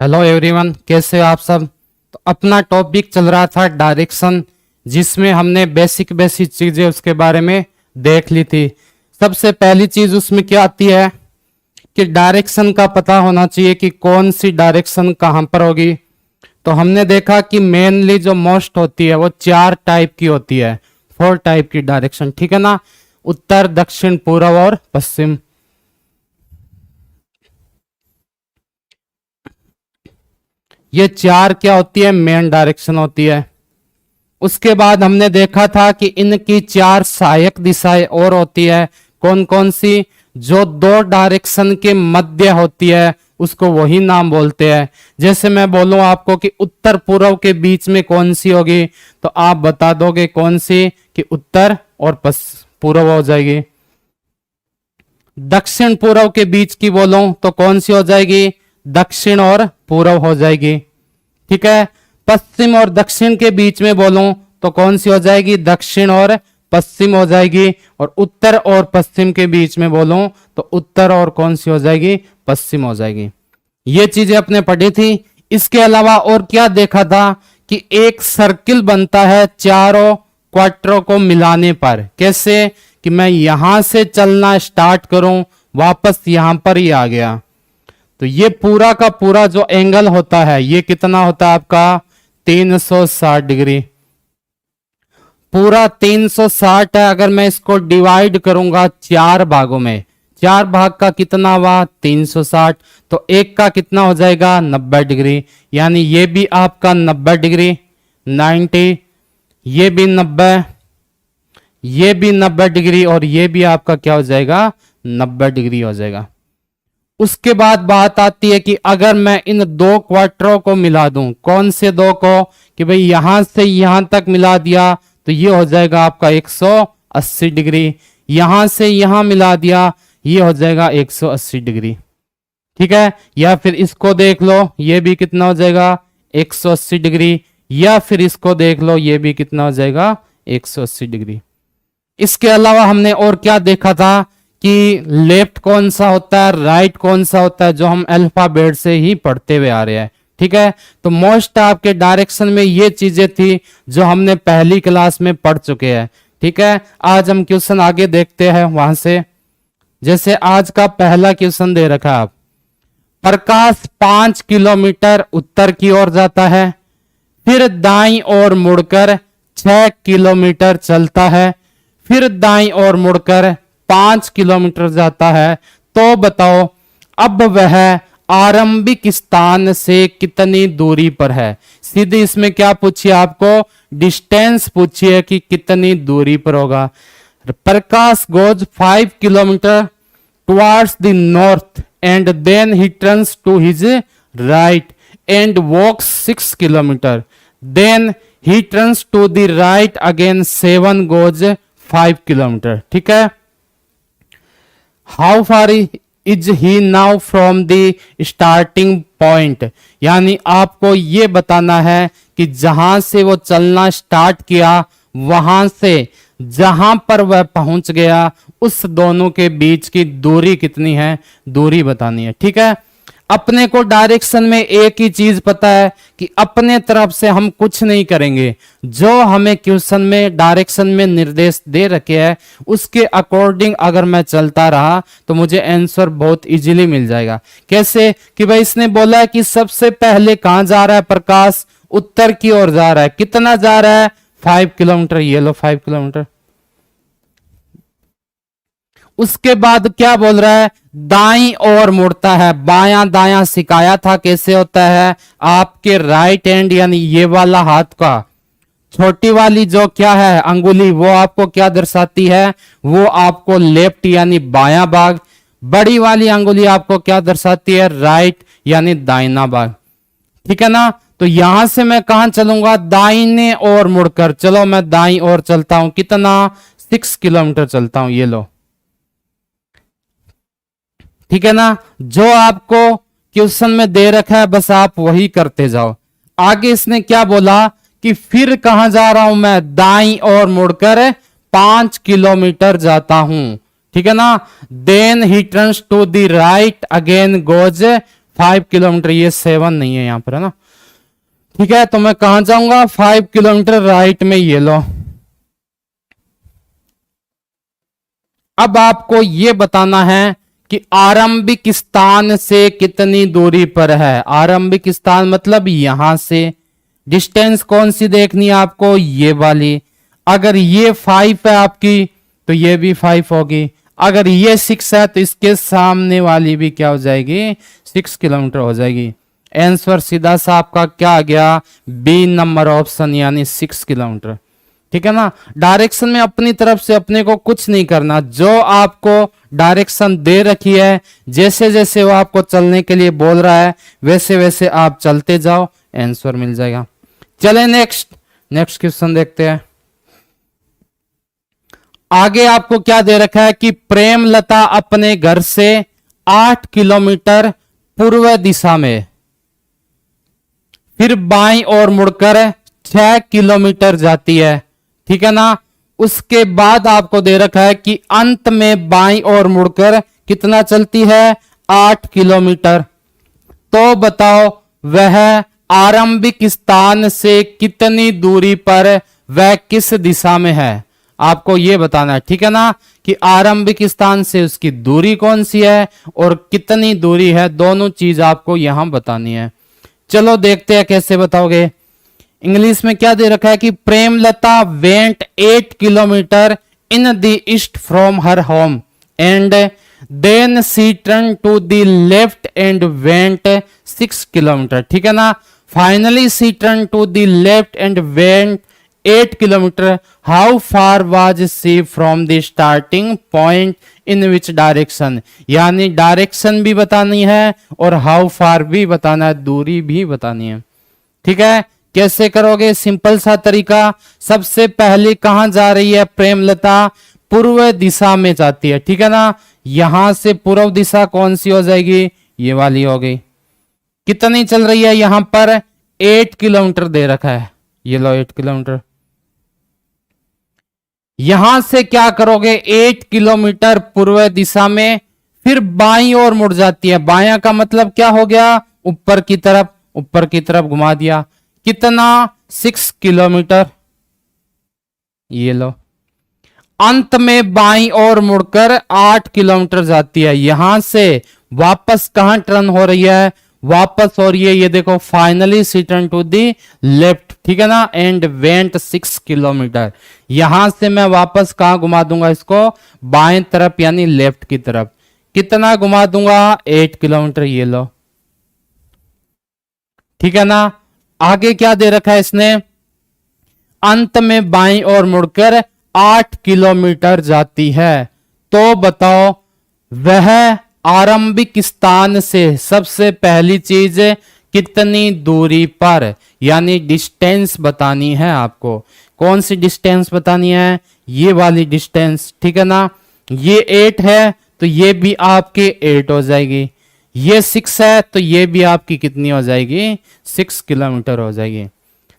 Hello everyone, कैसे हो आप सब। तो अपना टॉपिक चल रहा था डायरेक्शन, जिसमें हमने बेसिक बेसिक चीजें उसके बारे में देख ली थी। सबसे पहली चीज उसमें क्या आती है कि डायरेक्शन का पता होना चाहिए कि कौन सी डायरेक्शन कहाँ पर होगी। तो हमने देखा कि मेनली जो मोस्ट होती है वो 4 टाइप की होती है, 4 टाइप की डायरेक्शन, ठीक है ना। उत्तर, दक्षिण, पूर्व और पश्चिम। ये 4 क्या होती है, मेन डायरेक्शन होती है। उसके बाद हमने देखा था कि इनकी 4 सहायक दिशाएं और होती है। कौन कौन सी? जो 2 डायरेक्शन के मध्य होती है उसको वही नाम बोलते हैं। जैसे मैं बोलूं आपको कि उत्तर पूर्व के बीच में कौन सी होगी, तो आप बता दोगे कौन सी, कि उत्तर और पूर्व हो जाएगी। दक्षिण पूर्व के बीच की बोलूं तो कौन सी हो जाएगी, दक्षिण और पूर्व हो जाएगी, ठीक है। पश्चिम और दक्षिण के बीच में बोलूं तो कौन सी हो जाएगी, दक्षिण और पश्चिम हो जाएगी। और उत्तर और पश्चिम के बीच में बोलूं तो उत्तर और कौन सी हो जाएगी, पश्चिम हो जाएगी। ये चीजें अपने पढ़ी थी। इसके अलावा और क्या देखा था कि एक सर्किल बनता है चारों क्वार्टरों को मिलाने पर। कैसे? कि मैं यहां से चलना स्टार्ट करूं, वापस यहां पर ही आ गया, तो ये पूरा का पूरा जो एंगल होता है ये कितना होता है आपका, 360 डिग्री। पूरा 360 है। अगर मैं इसको डिवाइड करूंगा 4 भागों में, 4 भाग का कितना हुआ, 360, तो एक का कितना हो जाएगा, 90 डिग्री। यानी ये भी आपका 90 डिग्री, 90, ये भी 90, ये भी 90 डिग्री, और ये भी आपका क्या हो जाएगा, 90 डिग्री हो जाएगा। उसके बाद बात आती है कि अगर मैं इन 2 क्वार्टरों को मिला दूं, कौन से 2 को, कि भाई यहां से यहां तक मिला दिया तो ये हो जाएगा आपका 180 डिग्री, यहां से यहां मिला दिया ये हो जाएगा 180 डिग्री, ठीक है। या फिर इसको देख लो, ये भी कितना हो जाएगा, 180 डिग्री। या फिर इसको देख लो, ये भी कितना हो जाएगा, 180 डिग्री। इसके अलावा हमने और क्या देखा था कि लेफ्ट कौन सा होता है, राइट कौन सा होता है, जो हम अल्फाबेट से ही पढ़ते हुए आ रहे हैं, ठीक है। तो मोस्ट आपके डायरेक्शन में ये चीजें थी जो हमने पहली क्लास में पढ़ चुके हैं, ठीक है। आज हम क्वेश्चन आगे देखते हैं वहां से। जैसे आज का पहला क्वेश्चन दे रखा है, आप प्रकाश 5 किलोमीटर उत्तर की ओर जाता है, फिर दाईं ओर मुड़कर 6 किलोमीटर चलता है, फिर दाईं ओर मुड़कर 5 किलोमीटर जाता है। तो बताओ अब वह आरंभिक स्थान से कितनी दूरी पर है। सीधे इसमें क्या पूछिए, आपको डिस्टेंस पूछिए कि कितनी दूरी पर होगा। Prakash goes 5 kilometre towards the north and then he turns to his right and walks 6 kilometre, then he turns to the right again 7 goes 5 kilometre, ठीक है। How far is he now from the starting point, यानी आपको यह बताना है कि जहां से वो चलना स्टार्ट किया वहां से जहां पर वह पहुंच गया उस दोनों के बीच की दूरी कितनी है, दूरी बतानी है, ठीक है। अपने को डायरेक्शन में एक ही चीज पता है कि अपने तरफ से हम कुछ नहीं करेंगे, जो हमें क्वेश्चन में डायरेक्शन में निर्देश दे रखे हैं उसके अकॉर्डिंग अगर मैं चलता रहा तो मुझे आंसर बहुत इजीली मिल जाएगा। कैसे? कि भाई इसने बोला है कि सबसे पहले कहां जा रहा है प्रकाश, उत्तर की ओर जा रहा है, कितना जा रहा है, 5 किलोमीटर, ये लो 5 किलोमीटर। उसके बाद क्या बोल रहा है, दाईं ओर मुड़ता है, बायां दायां सिखाया था कैसे होता है, आपके राइट हैंड यानी ये वाला हाथ का छोटी वाली जो क्या है अंगुली वो आपको क्या दर्शाती है, वो आपको लेफ्ट यानी बायां भाग, बड़ी वाली अंगुली आपको क्या दर्शाती है, राइट यानी दाहिना भाग, ठीक है ना। तो यहां से मैं कहां चलूंगा, दाहिने ओर मुड़कर, चलो मैं दाईं ओर चलता हूं, कितना, 6 किलोमीटर चलता हूं, ये लो, ठीक है ना। जो आपको क्वेश्चन में दे रखा है बस आप वही करते जाओ। आगे इसने क्या बोला कि फिर कहां जा रहा हूं मैं, दाईं ओर मुड़कर 5 किलोमीटर जाता हूं, ठीक है ना। Then he turns to the right again goes 5 kilometre, ये 7 नहीं है यहां पर, है ना। ठीक है, तो मैं कहां जाऊंगा, 5 किलोमीटर राइट में, ये लो। अब आपको ये बताना है कि आरंभिक स्थान से कितनी दूरी पर है। आरंभिक स्थान मतलब यहां से डिस्टेंस कौन सी देखनी है आपको, ये वाली। अगर ये 5 है आपकी तो ये भी 5 होगी। अगर ये 6 है तो इसके सामने वाली भी क्या हो जाएगी, 6 किलोमीटर हो जाएगी। आंसर सीधा सा आपका क्या आ गया, बी नंबर ऑप्शन, यानी 6 किलोमीटर। ठीक है ना। डायरेक्शन में अपनी तरफ से अपने को कुछ नहीं करना, जो आपको डायरेक्शन दे रखी है, जैसे जैसे वो आपको चलने के लिए बोल रहा है वैसे वैसे आप चलते जाओ, आंसर मिल जाएगा। चले नेक्स्ट क्वेश्चन देखते हैं। आगे आपको क्या दे रखा है कि प्रेमलता अपने घर से 8 किलोमीटर पूर्व दिशा में, फिर बाईं ओर मुड़कर 6 किलोमीटर जाती है। ठीक है ना। उसके बाद आपको दे रखा है कि अंत में बाईं ओर मुड़कर कितना चलती है, 8 किलोमीटर। तो बताओ वह आरंभिक स्थान से कितनी दूरी पर वह किस दिशा में है, आपको यह बताना है। ठीक है ना, कि आरंभिक स्थान से उसकी दूरी कौन सी है और कितनी दूरी है, दोनों चीज आपको यहां बतानी है। चलो देखते हैं कैसे बताओगे। इंग्लिश में क्या दे रखा है कि Premlata went 8 kilometre in the east from her home and then she turn to the left and went 6 kilometre. ठीक है ना। Finally she turn to the left and went 8 kilometre. How far was she from the starting point in which direction, यानी direction भी बतानी है और how far भी बताना है, दूरी भी बतानी है। ठीक है, कैसे करोगे, सिंपल सा तरीका। सबसे पहले कहां जा रही है प्रेमलता, पूर्व दिशा में जाती है। ठीक है ना। यहां से पूर्व दिशा कौन सी हो जाएगी, ये वाली हो गई। कितनी चल रही है, यहां पर 8 किलोमीटर दे रखा है, ये लो 8 किलोमीटर। यहां से क्या करोगे, 8 किलोमीटर पूर्व दिशा में, फिर बाईं ओर मुड़ जाती है। बायां का मतलब क्या हो गया, ऊपर की तरफ, ऊपर की तरफ घुमा दिया। कितना, 6 किलोमीटर, ये लो। अंत में बाईं ओर मुड़कर 8 किलोमीटर जाती है। यहां से वापस कहां टर्न हो रही है, वापस हो रही है, ये देखो, finally she turn to the left. ठीक है ना, एंड वेंट 6 किलोमीटर। यहां से मैं वापस कहां घुमा दूंगा इसको, बाएं तरफ यानी लेफ्ट की तरफ। कितना घुमा दूंगा, 8 किलोमीटर, ये लो। ठीक है ना। आगे क्या दे रखा है इसने, अंत में बाईं ओर मुड़कर 8 किलोमीटर जाती है। तो बताओ वह आरंभिक स्थान से सबसे पहली चीज कितनी दूरी पर, यानी डिस्टेंस बतानी है आपको। कौन सी डिस्टेंस बतानी है, ये वाली डिस्टेंस। ठीक है ना। ये 8 है तो ये भी आपके 8 हो जाएगी। ये 6 है तो ये भी आपकी कितनी हो जाएगी, 6 किलोमीटर हो जाएगी।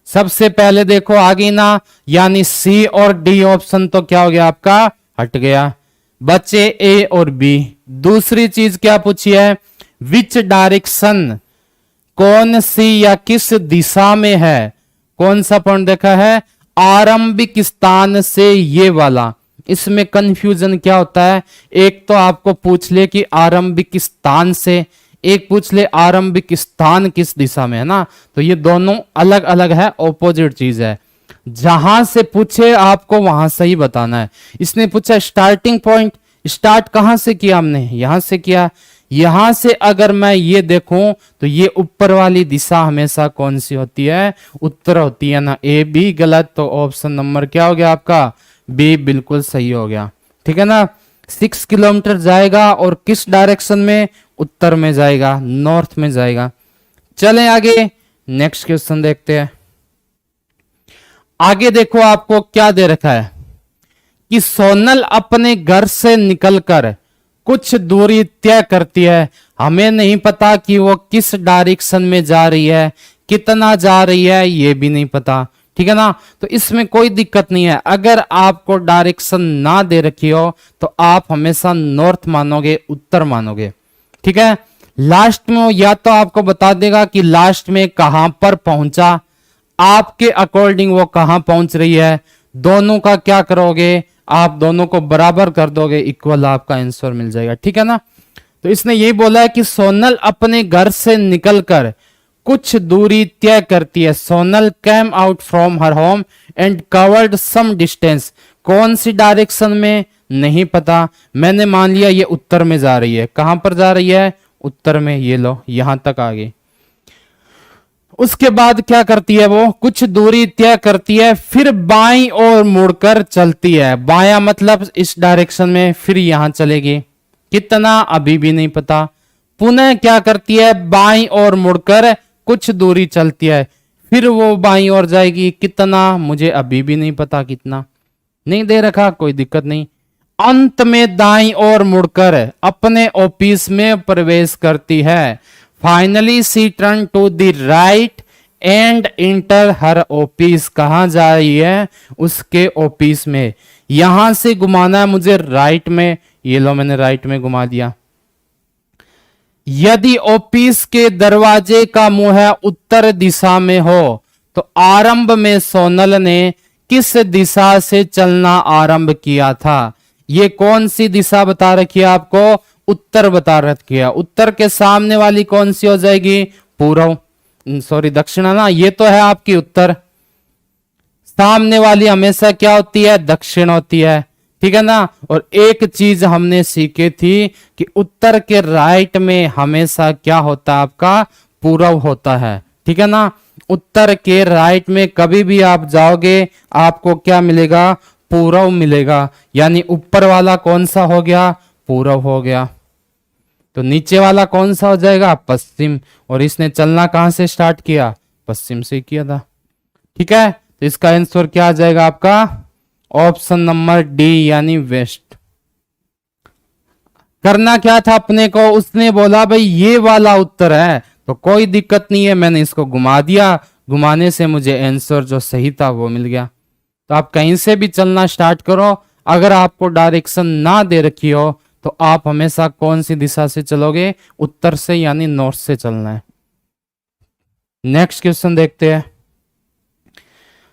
सबसे पहले देखो आगे ना, यानी सी और डी ऑप्शन तो क्या हो गया आपका, हट गया, बचे ए और बी। दूसरी चीज क्या पूछी है, विच डायरेक्शन, कौन सी या किस दिशा में है। कौन सा पॉइंट देखा है, आरंभिक स्थान से, ये वाला। इसमें कंफ्यूजन क्या होता है, एक तो आपको पूछ ले कि आरंभिक स्थान से, एक पूछ ले आरंभिक स्थान किस दिशा में है ना, तो ये दोनों अलग अलग है, ऑपोजिट चीज है। जहां से पूछे आपको वहां से ही बताना है। इसने पूछा स्टार्टिंग पॉइंट, स्टार्ट कहां से किया हमने, यहां से किया। यहां से अगर मैं ये देखूं तो ये ऊपर वाली दिशा हमेशा कौन सी होती है, उत्तर होती है ना। ए भी गलत, तो ऑप्शन नंबर क्या हो गया आपका, बी बिल्कुल सही हो गया। ठीक है ना। 6 किलोमीटर जाएगा और किस डायरेक्शन में, उत्तर में जाएगा, नॉर्थ में जाएगा। चलें आगे, नेक्स्ट क्वेश्चन देखते हैं। आगे देखो आपको क्या दे रखा है कि सोनल अपने घर से निकलकर कुछ दूरी तय करती है। हमें नहीं पता कि वो किस डायरेक्शन में जा रही है, कितना जा रही है, ये भी नहीं पता। ठीक है ना। तो इसमें कोई दिक्कत नहीं है। अगर आपको डायरेक्शन ना दे रखी हो तो आप हमेशा नॉर्थ मानोगे, उत्तर मानोगे। ठीक है। लास्ट में वो या तो आपको बता देगा कि लास्ट में कहां पर पहुंचा, आपके अकॉर्डिंग वो कहां पहुंच रही है, दोनों का क्या करोगे, आप दोनों को बराबर कर दोगे, इक्वल आपका आंसर मिल जाएगा। ठीक है ना। तो इसने यही बोला है कि सोनल अपने घर से निकलकर कुछ दूरी तय करती है। Sonal came out from her home and covered some distance. कौन सी डायरेक्शन में नहीं पता, मैंने मान लिया ये उत्तर में जा रही है। कहां पर जा रही है, उत्तर में। ये लो यहां तक आ गई। उसके बाद क्या करती है, वो कुछ दूरी तय करती है, फिर बाईं ओर मुड़कर चलती है। बायां मतलब इस डायरेक्शन में, फिर यहां चलेगी। कितना अभी भी नहीं पता। पुनः क्या करती है, बाईं ओर मुड़कर कुछ दूरी चलती है, फिर वो बाईं ओर जाएगी। कितना मुझे अभी भी नहीं पता, कितना नहीं दे रखा, कोई दिक्कत नहीं। अंत में दाईं ओर मुड़कर अपने ऑफिस में प्रवेश करती है। Finally she turn to the right and enter her office. कहां जा रही है, उसके ऑफिस में। यहां से घुमाना है मुझे राइट में, ये लो मैंने राइट में घुमा दिया। यदि ऑफिस के दरवाजे का मुंह उत्तर दिशा में हो तो आरंभ में सोनल ने किस दिशा से चलना आरंभ किया था। ये कौन सी दिशा बता रखी है आपको, उत्तर बता रखी है। उत्तर के सामने वाली कौन सी हो जाएगी, पूर्व, सॉरी दक्षिण ना, ये तो है आपकी उत्तर। सामने वाली हमेशा क्या होती है, दक्षिण होती है। ठीक है ना। और एक चीज हमने सीखी थी कि उत्तर के राइट में हमेशा क्या होता है, आपका पूर्व होता है। ठीक है ना। उत्तर के राइट में कभी भी आप जाओगे आपको क्या मिलेगा, पूर्व मिलेगा। यानी ऊपर वाला कौन सा हो गया, पूर्व हो गया। तो नीचे वाला कौन सा हो जाएगा, पश्चिम। और इसने चलना कहां से स्टार्ट किया, पश्चिम से किया था। ठीक है। तो इसका आंसर क्या आ जाएगा आपका, ऑप्शन नंबर डी यानी वेस्ट। करना क्या था अपने को, उसने बोला भाई ये वाला उत्तर है, तो कोई दिक्कत नहीं है, मैंने इसको घुमा दिया। घुमाने से मुझे आंसर जो सही था वो मिल गया। तो आप कहीं से भी चलना स्टार्ट करो, अगर आपको डायरेक्शन ना दे रखी हो तो आप हमेशा कौन सी दिशा से चलोगे, उत्तर से यानी नॉर्थ से चलना है। नेक्स्ट क्वेश्चन देखते हैं।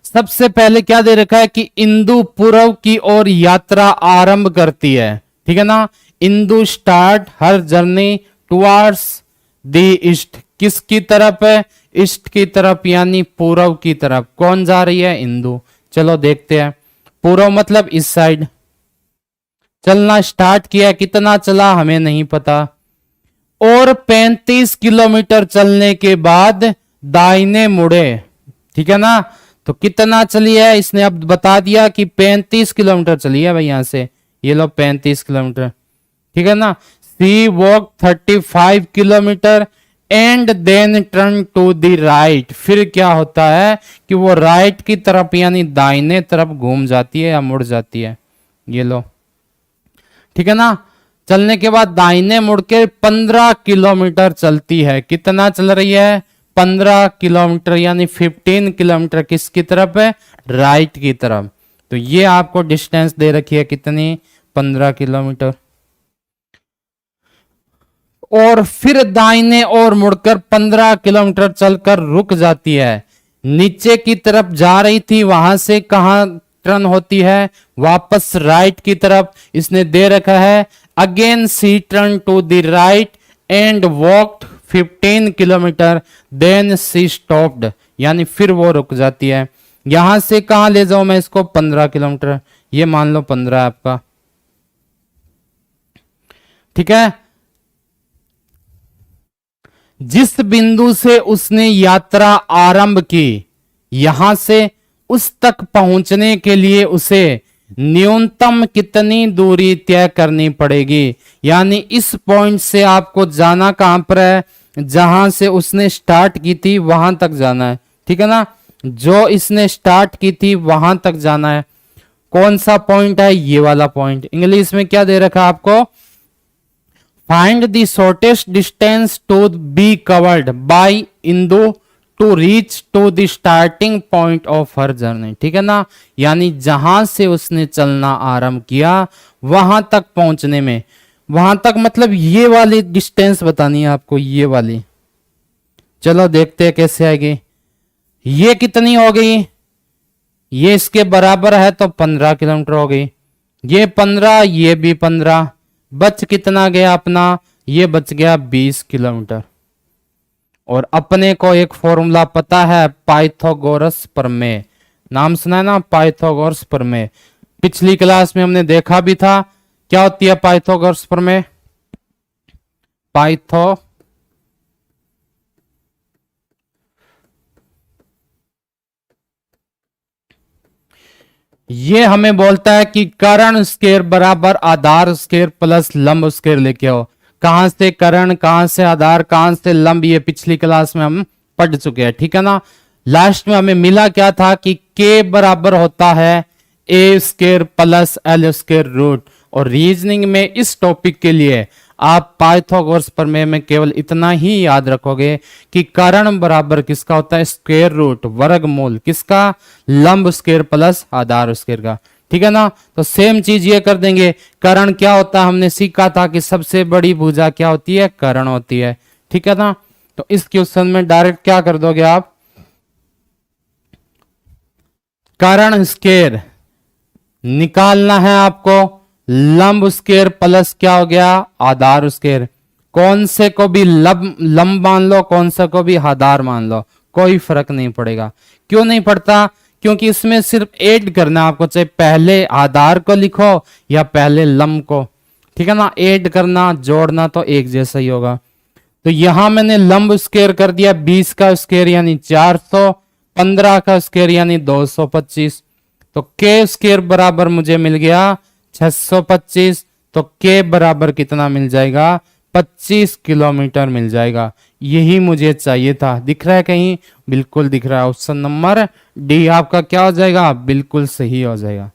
सबसे पहले क्या दे रखा है कि इंदु पूर्व की ओर यात्रा आरंभ करती है। ठीक है ना। Indu start her journey towards the east. किसकी तरफ है, ईस्ट की तरफ यानी पूर्व की तरफ। कौन जा रही है, इंदु। चलो देखते हैं। पूर्व मतलब इस साइड चलना स्टार्ट किया, कितना चला हमें नहीं पता। और 35 किलोमीटर चलने के बाद दाहिने मुड़े। ठीक है ना। तो कितना चली है, इसने अब बता दिया कि 35 किलोमीटर चली है भाई यहां से। ये लो 35 किलोमीटर। ठीक है ना। She walk 35 kilometre and then turn to the right. फिर क्या होता है कि वो राइट की तरफ यानी दाहिने तरफ घूम जाती है या मुड़ जाती है। ये लो। ठीक है ना। चलने के बाद दाहिने मुड़ के 15 किलोमीटर चलती है। कितना चल रही है, 15 किलोमीटर यानी 15 किलोमीटर किसकी तरफ है, राइट की तरफ। तो ये आपको डिस्टेंस दे रखी है कितनी, 15 किलोमीटर। और फिर दाहिने ओर मुड़कर 15 किलोमीटर चलकर रुक जाती है। नीचे की तरफ जा रही थी, वहां से कहां टर्न होती है, वापस राइट की तरफ। इसने दे रखा है again she turn to the right and walked 15 kilometre then she stopped. यानी फिर वो रुक जाती है। यहां से कहां ले जाऊं मैं इसको, 15 किलोमीटर। ये मान लो 15 है आपका। ठीक है। जिस बिंदु से उसने यात्रा आरंभ की, यहां से उस तक पहुंचने के लिए उसे न्यूनतम कितनी दूरी तय करनी पड़ेगी। यानी इस पॉइंट से आपको जाना कहां पर है, जहां से उसने स्टार्ट की थी वहां तक जाना है। ठीक है ना। जो इसने स्टार्ट की थी वहां तक जाना है। कौन सा पॉइंट है, ये वाला पॉइंट। इंग्लिश में क्या दे रखा है आपको, find the shortest distance to be covered by Indu to reach to the starting point of her journey. ठीक है ना। यानी जहां से उसने चलना आरंभ किया वहां तक पहुंचने में वहां तक मतलब ये वाली डिस्टेंस बतानी है आपको, ये वाली। चलो देखते हैं कैसे आएगी। ये कितनी हो गई, ये इसके बराबर है तो 15 किलोमीटर हो गई। ये 15, ये भी 15, बच कितना गया अपना, ये बच गया 20 किलोमीटर। और अपने को एक फॉर्मूला पता है, पाइथागोरस प्रमेय। नाम सुना है ना, पाइथागोरस प्रमेय। पिछली क्लास में हमने देखा भी था। क्या होती है पाइथागोरस प्रमेय? पाइथो ये हमें बोलता है कि कर्ण स्क्वायर बराबर आधार स्क्वायर प्लस लंब स्क्वायर लेके आओ। कहां से कर्ण, कहां से आधार, कहां से लंब, ये पिछली क्लास में हम पढ़ चुके हैं, ठीक है ना। लास्ट में हमें मिला क्या था कि के बराबर होता है A square plus L square root. और रीजनिंग में इस टॉपिक के लिए आप पाइथागोरस प्रमेय में केवल इतना ही याद रखोगे कि कर्ण बराबर किसका होता है, स्क्वायर रूट वर्गमूल किसका, लंब स्क्वायर प्लस आधार स्क्वायर का, ठीक है ना। तो सेम चीज ये कर देंगे। कर्ण क्या होता है, हमने सीखा था कि सबसे बड़ी भुजा क्या होती है, कर्ण होती है, ठीक है ना। तो इस क्वेश्चन में डायरेक्ट क्या कर दोगे आप, कर्ण स्क्वायर निकालना है आपको, लंब स्क्वायर प्लस क्या हो गया, आधार स्क्वायर। कौन से को भी लंब मान लो, कौन से को भी आधार मान लो, कोई फर्क नहीं पड़ेगा। क्यों नहीं पड़ता, क्योंकि इसमें सिर्फ ऐड करना आपको, चाहे पहले आधार को लिखो या पहले लंब को, ठीक है ना। ऐड करना जोड़ना तो एक जैसा ही होगा। तो यहां मैंने लंब स्क्वायर कर दिया 20 का स्क्वायर यानी 400, 15 का स्क्वायर यानी 225। तो के स्क्वायर बराबर मुझे मिल गया 625। तो के बराबर कितना मिल जाएगा, 25 किलोमीटर मिल जाएगा। यही मुझे चाहिए था। दिख रहा है कहीं, बिल्कुल दिख रहा है। ऑप्शन नंबर डी आपका क्या हो जाएगा, बिल्कुल सही हो जाएगा,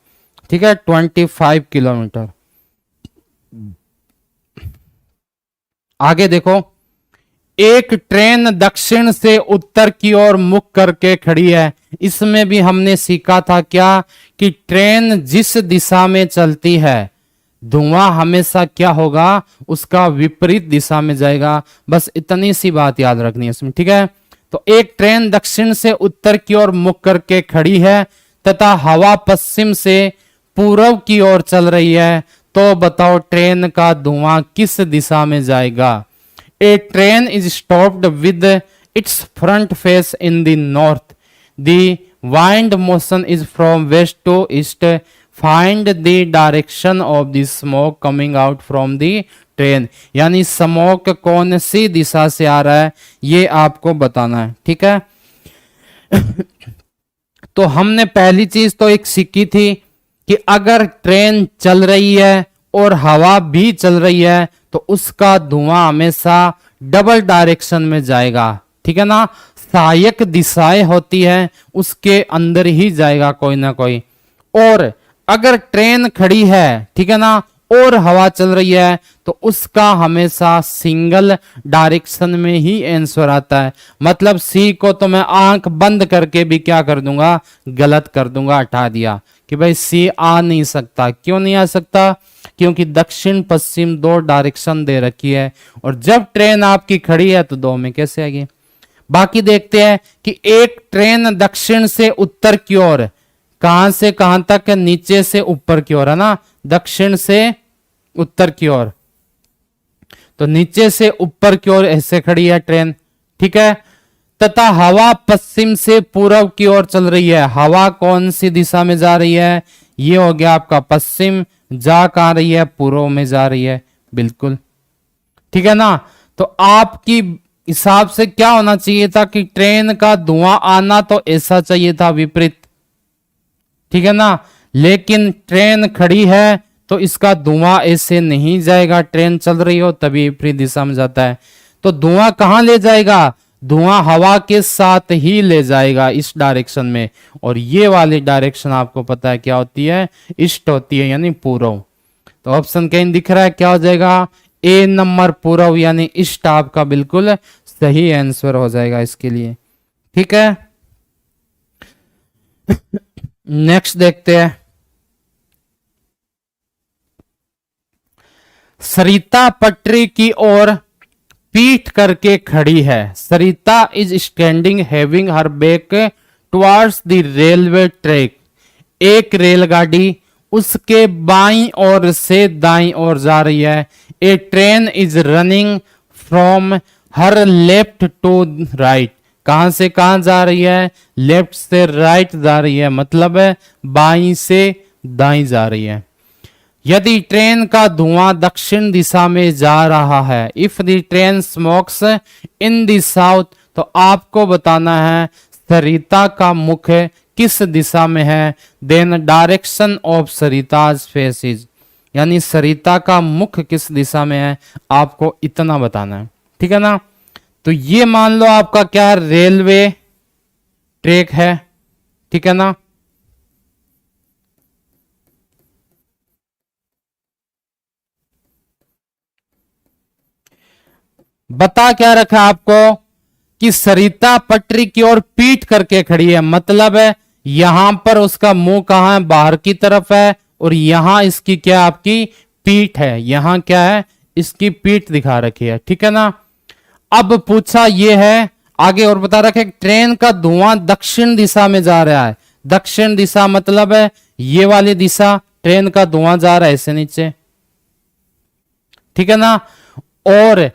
ठीक है, 25 किलोमीटर। आगे देखो, एक ट्रेन दक्षिण से उत्तर की ओर मुख करके खड़ी है। इसमें भी हमने सीखा था क्या, कि ट्रेन जिस दिशा में चलती है धुआं हमेशा क्या होगा, उसका विपरीत दिशा में जाएगा। बस इतनी सी बात याद रखनी है इसमें, ठीक है। तो एक ट्रेन दक्षिण से उत्तर की ओर मुख करके खड़ी है तथा हवा पश्चिम से पूर्व की ओर चल रही है, तो बताओ ट्रेन का धुआं किस दिशा में जाएगा। A train is stopped with its front face in the north. The wind motion is from west to east. Find the direction of the smoke coming out from the train. यानी smoke कौन सी दिशा से आ रहा है ये आपको बताना है, ठीक है। तो हमने पहली चीज तो एक सीखी थी कि अगर ट्रेन चल रही है और हवा भी चल रही है तो उसका धुआं हमेशा डबल डायरेक्शन में जाएगा, ठीक है ना। सहायक दिशाएं होती है उसके अंदर ही जाएगा कोई ना कोई। और अगर ट्रेन खड़ी है, ठीक है ना, और हवा चल रही है तो उसका हमेशा सिंगल डायरेक्शन में ही आंसर आता है। मतलब सी को तो मैं आंख बंद करके भी क्या कर दूंगा, गलत कर दूंगा, हटा दिया कि भाई सी आ नहीं सकता। क्यों नहीं आ सकता, क्योंकि दक्षिण पश्चिम दो डायरेक्शन दे रखी है और जब ट्रेन आपकी खड़ी है तो दो में कैसे आएगी। बाकी देखते हैं कि एक ट्रेन दक्षिण से उत्तर की ओर, कहां से कहां तक, नीचे से ऊपर की ओर, है ना, दक्षिण से उत्तर की ओर। तो नीचे से ऊपर की ओर ऐसे खड़ी है ट्रेन, ठीक है, तथा हवा पश्चिम से पूर्व की ओर चल रही है। हवा कौन सी दिशा में जा रही है, ये हो गया आपका पश्चिम, जा कहां रही है, पूर्व में जा रही है, बिल्कुल, ठीक है ना। तो आपकी हिसाब से क्या होना चाहिए था कि ट्रेन का धुआं आना तो ऐसा चाहिए था, विपरीत, ठीक है ना। लेकिन ट्रेन खड़ी है तो इसका धुआं ऐसे नहीं जाएगा, ट्रेन चल रही हो तभी विपरीत दिशा में जाता है। तो धुआं कहां ले जाएगा, धुआं हवा के साथ ही ले जाएगा इस डायरेक्शन में। और ये वाली डायरेक्शन आपको पता है क्या होती है, ईस्ट होती है, यानी पूर्व। तो ऑप्शन कहीं दिख रहा है, क्या हो जाएगा, ए नंबर पूर्व यानी ईस्ट आपका बिल्कुल सही आंसर हो जाएगा इसके लिए, ठीक है। नेक्स्ट देखते हैं, सरिता पटरी की ओर पीठ करके खड़ी है। Sarita is standing having her back towards the railway track. एक रेलगाड़ी उसके बाईं ओर से दाईं ओर जा रही है। A train is running from her left to right. कहां से कहां जा रही है? लेफ्ट से राइट जा रही है, मतलब है बाईं से दाईं जा रही है। यदि ट्रेन का धुआं दक्षिण दिशा में जा रहा है, if the train smokes in the south, तो आपको बताना है सरिता का मुख किस दिशा में है। Then direction of Sarita's faces, यानी सरिता का मुख किस दिशा में है, आपको इतना बताना है। ठीक है ना। तो ये मान लो आपका क्या है, रेलवे ट्रैक है। ठीक है ना। बता क्या रखा आपको कि सरिता पटरी की ओर पीठ करके खड़ी है, मतलब है यहां पर उसका मुंह कहां है, बाहर की तरफ है, और यहां इसकी क्या आपकी पीठ है। यहां क्या है, इसकी पीठ दिखा रखी है। ठीक है ना। अब पूछा यह है आगे और बता रखा है ट्रेन का धुआं दक्षिण दिशा में जा रहा है। दक्षिण दिशा मतलब है ये वाली दिशा, ट्रेन का धुआं जा रहा है ऐसे नीचे। ठीक है ना। और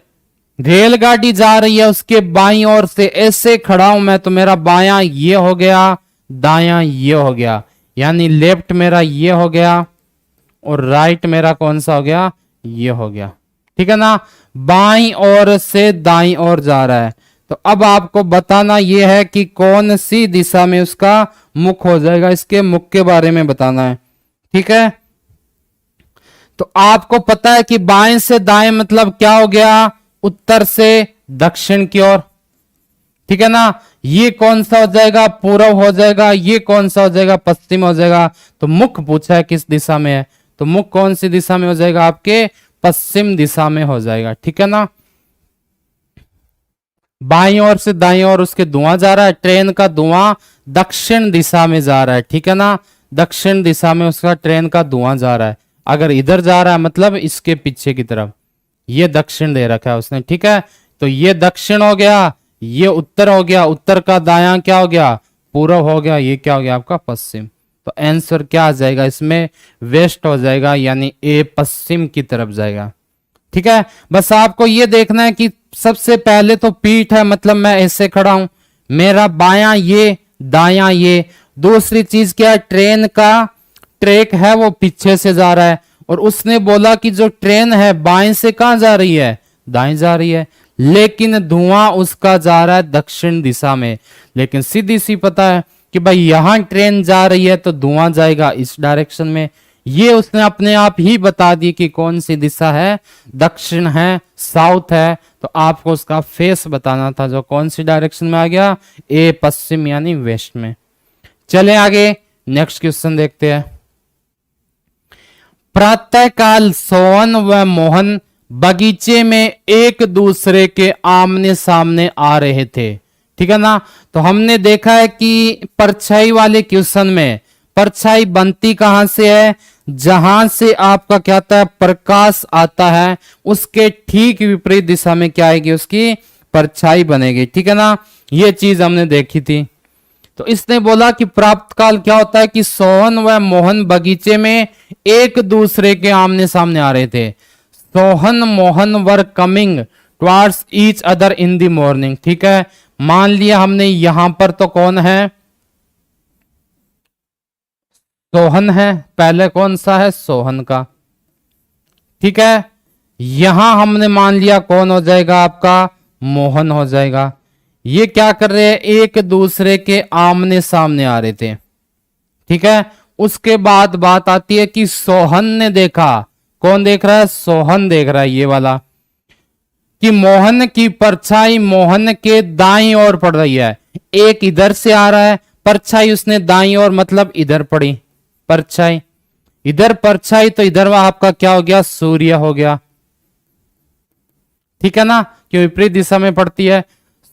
रेलगाड़ी जा रही है उसके बाईं ओर से, ऐसे खड़ा हूं मैं तो मेरा बायां ये हो गया, दायां ये हो गया, यानी लेफ्ट मेरा ये हो गया और राइट मेरा कौन सा हो गया, ये हो गया। ठीक है ना। बाईं ओर से दाईं ओर जा रहा है। तो अब आपको बताना यह है कि कौन सी दिशा में उसका मुख हो जाएगा, इसके मुख के बारे में बताना है। ठीक है। तो आपको पता है कि बाएं से दाएं मतलब क्या हो गया, उत्तर से दक्षिण की ओर। ठीक है ना। ये कौन सा हो जाएगा, पूर्व हो जाएगा। ये कौन सा हो जाएगा, पश्चिम हो जाएगा। तो मुख पूछा है किस दिशा में है, तो मुख कौन सी दिशा में हो जाएगा, आपके पश्चिम दिशा में हो जाएगा। ठीक है ना। बाईं ओर से दाईं ओर उसके धुआं जा रहा है, ट्रेन का धुआं दक्षिण दिशा में जा रहा है। ठीक है ना। दक्षिण दिशा में उसका ट्रेन का धुआं जा रहा है। अगर इधर जा रहा है मतलब इसके पीछे की तरफ, ये दक्षिण दे रखा है उसने। ठीक है। तो ये दक्षिण हो गया, ये उत्तर हो गया, उत्तर का दायां क्या हो गया, पूर्व हो गया, ये क्या हो गया आपका पश्चिम। तो आंसर क्या आ जाएगा इसमें, वेस्ट हो जाएगा, यानी ए पश्चिम की तरफ जाएगा। ठीक है। बस आपको ये देखना है कि सबसे पहले तो पीठ है, मतलब मैं ऐसे खड़ा हूं, मेरा बायां ये, दायां ये। दूसरी चीज क्या है, ट्रेन का ट्रैक है वो पीछे से जा रहा है, और उसने बोला कि जो ट्रेन है बाएं से कहां जा रही है, दाएं जा रही है, लेकिन धुआं उसका जा रहा है दक्षिण दिशा में। लेकिन सीधी सी पता है कि भाई यहां ट्रेन जा रही है तो धुआं जाएगा इस डायरेक्शन में। ये उसने अपने आप ही बता दी कि कौन सी दिशा है, दक्षिण है, साउथ है। तो आपको उसका फेस बताना था जो कौन सी डायरेक्शन में आ गया, ए पश्चिम यानी वेस्ट में। चले आगे नेक्स्ट क्वेश्चन देखते हैं। प्रातःकाल सोहन व मोहन बगीचे में एक दूसरे के आमने सामने आ रहे थे। ठीक है ना। तो हमने देखा है कि परछाई वाले क्वेश्चन में परछाई बनती कहां से है, जहां से आपका क्या आता है, प्रकाश आता है, उसके ठीक विपरीत दिशा में क्या आएगी, उसकी परछाई बनेगी। ठीक है ना। ये चीज हमने देखी थी। तो इसने बोला कि प्राप्त काल क्या होता है कि सोहन व मोहन बगीचे में एक दूसरे के आमने सामने आ रहे थे। Sohan Mohan were coming towards each other in the morning. ठीक है। मान लिया हमने यहां पर तो कौन है, सोहन है, पहले कौन सा है, सोहन का। ठीक है। यहां हमने मान लिया कौन हो जाएगा आपका, मोहन हो जाएगा। ये क्या कर रहे हैं, एक दूसरे के आमने सामने आ रहे थे। ठीक है। उसके बाद बात आती है कि सोहन ने देखा, कौन देख रहा है, सोहन देख रहा है ये वाला, कि मोहन की परछाई मोहन के दाईं ओर पड़ रही है। एक इधर से आ रहा है, परछाई उसने दाईं ओर मतलब इधर पड़ी परछाई, इधर परछाई तो इधर वह आपका क्या हो गया, सूर्य हो गया। ठीक है ना, क्यों विपरीत दिशा में पड़ती है।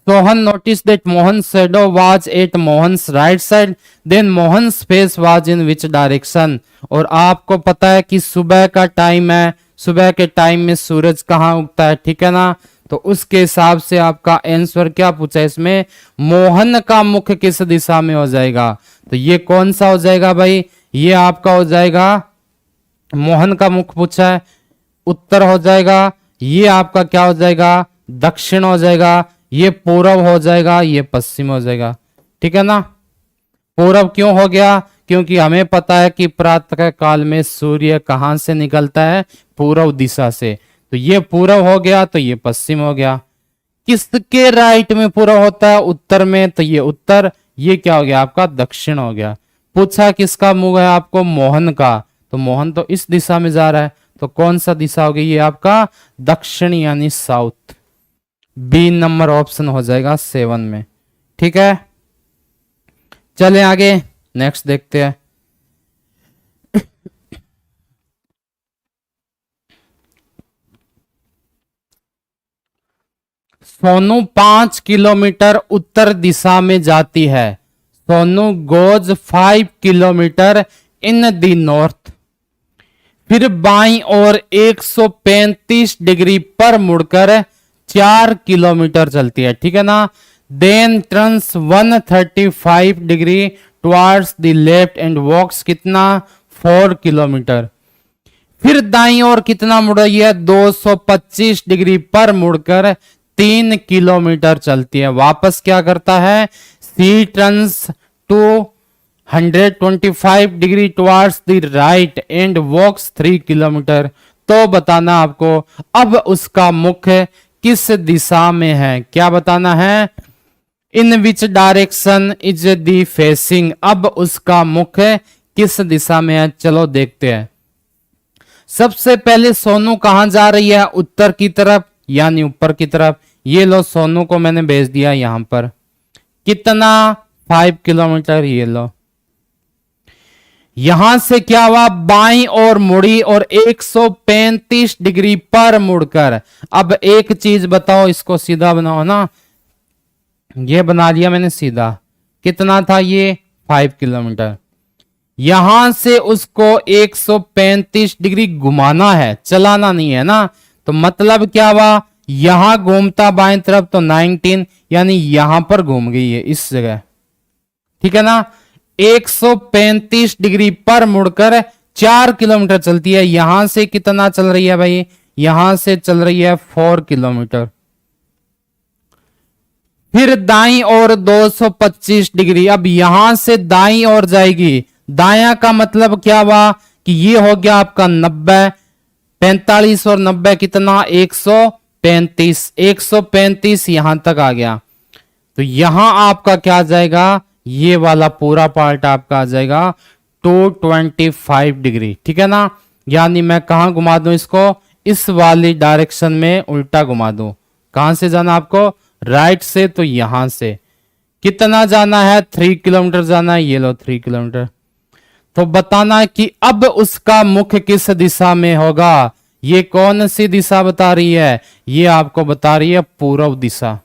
Sohan notice that Mohan shadow was at Mohan's right side, then Mohan's face was in which direction. और आपको पता है कि सुबह का टाइम है, सुबह के टाइम में सूरज कहाँ उगता है, ठीक है ना। तो उसके हिसाब से आपका आंसर क्या पूछा है इसमें, मोहन का मुख किस दिशा में हो जाएगा। तो ये कौन सा हो जाएगा भाई, ये आपका हो जाएगा, मोहन का मुख पूछा है, उत्तर हो जाएगा। ये आपका क्या हो जाएगा, दक्षिण हो जाएगा। ये पूर्व हो जाएगा, ये पश्चिम हो जाएगा, ठीक है ना। पूर्व क्यों हो गया, क्योंकि हमें पता है कि प्रातः काल में सूर्य कहां से निकलता है, पूर्व दिशा से। तो ये पूर्व हो गया, तो ये पश्चिम हो गया। किसके राइट में पूर्व होता है, उत्तर में, तो ये उत्तर। ये क्या हो गया आपका, दक्षिण हो गया। पूछा किसका मुंह है आपको, मोहन का, तो मोहन तो इस दिशा में जा रहा है, तो कौन सा दिशा हो गई, ये आपका दक्षिण यानी साउथ। बी नंबर ऑप्शन हो जाएगा 7 में, ठीक है। चले आगे, नेक्स्ट देखते हैं। सोनू 5 किलोमीटर उत्तर दिशा में जाती है। Sonu goes 5 kilometre in the north. फिर बाईं ओर 135 डिग्री पर मुड़कर 4 किलोमीटर चलती है, ठीक है ना। Then turns 135 degree towards the left and walks कितना, 4 किलोमीटर। फिर दाईं ओर कितना मुड़ रही है, 225 डिग्री पर मुड़कर 3 किलोमीटर चलती है। वापस क्या करता है, she turns to 125 degree towards the right and walks 3 kilometre. तो बताना आपको अब उसका मुख किस दिशा में है, क्या बताना है, in which direction is the facing. अब उसका मुख किस दिशा में है, चलो देखते हैं। सबसे पहले सोनू कहां जा रही है, उत्तर की तरफ यानी ऊपर की तरफ। ये लो, सोनू को मैंने भेज दिया यहां पर, कितना 5 किलोमीटर। ये लो, यहां से क्या हुआ, बाईं ओर मुड़ी और 135 डिग्री पर मुड़कर। अब एक चीज बताओ, इसको सीधा बनाओ ना, ये बना लिया मैंने सीधा। कितना था ये, 5 किलोमीटर। यहां से उसको 135 डिग्री घुमाना है, चलाना नहीं है ना। तो मतलब क्या हुआ, यहां घूमता बाएं तरफ तो 19, यानी यहां पर घूम गई है इस जगह, ठीक है ना। 135 डिग्री पर मुड़कर 4 किलोमीटर चलती है। यहां से कितना चल रही है भाई, यहां से चल रही है 4 किलोमीटर। फिर दाईं ओर 225 डिग्री, अब यहां से दाईं ओर जाएगी। दायां का मतलब क्या हुआ कि ये हो गया आपका 90, 45 और 90 कितना, 135। 135 यहां तक आ गया, तो यहां आपका क्या आ जाएगा, ये वाला पूरा पार्ट आपका आ जाएगा 225 डिग्री, ठीक है ना। यानी मैं कहां घुमा दूं इसको, इस वाली डायरेक्शन में उल्टा घुमा दूं। कहां से जाना आपको, राइट से, तो यहां से कितना जाना है, 3 किलोमीटर जाना है। ये लो 3 किलोमीटर। तो बताना है कि अब उसका मुख किस दिशा में होगा। ये कौन सी दिशा बता रही है, ये आपको बता रही है पूर्व दिशा,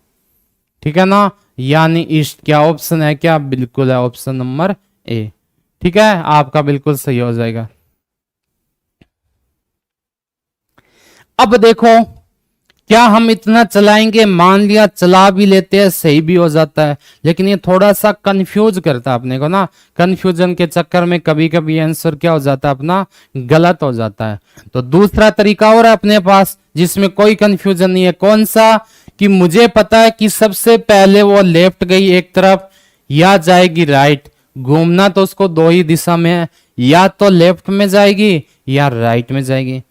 ठीक है ना, यानी ईस्ट। क्या ऑप्शन है, क्या बिल्कुल है ऑप्शन नंबर ए, ठीक है, आपका बिल्कुल सही हो जाएगा। अब देखो, क्या हम इतना चलाएंगे, मान लिया चला भी लेते हैं, सही भी हो जाता है, लेकिन ये थोड़ा सा कंफ्यूज करता है अपने को ना। कंफ्यूजन के चक्कर में कभी कभी आंसर क्या हो जाता है अपना, गलत हो जाता है। तो दूसरा तरीका और है अपने पास जिसमें कोई कंफ्यूजन नहीं है। कौन सा, कि मुझे पता है कि सबसे पहले वो लेफ्ट गई एक तरफ या जाएगी राइट। घूमना तो उसको दो ही दिशा में है, या तो लेफ्ट में जाएगी या राइट में जाएगी।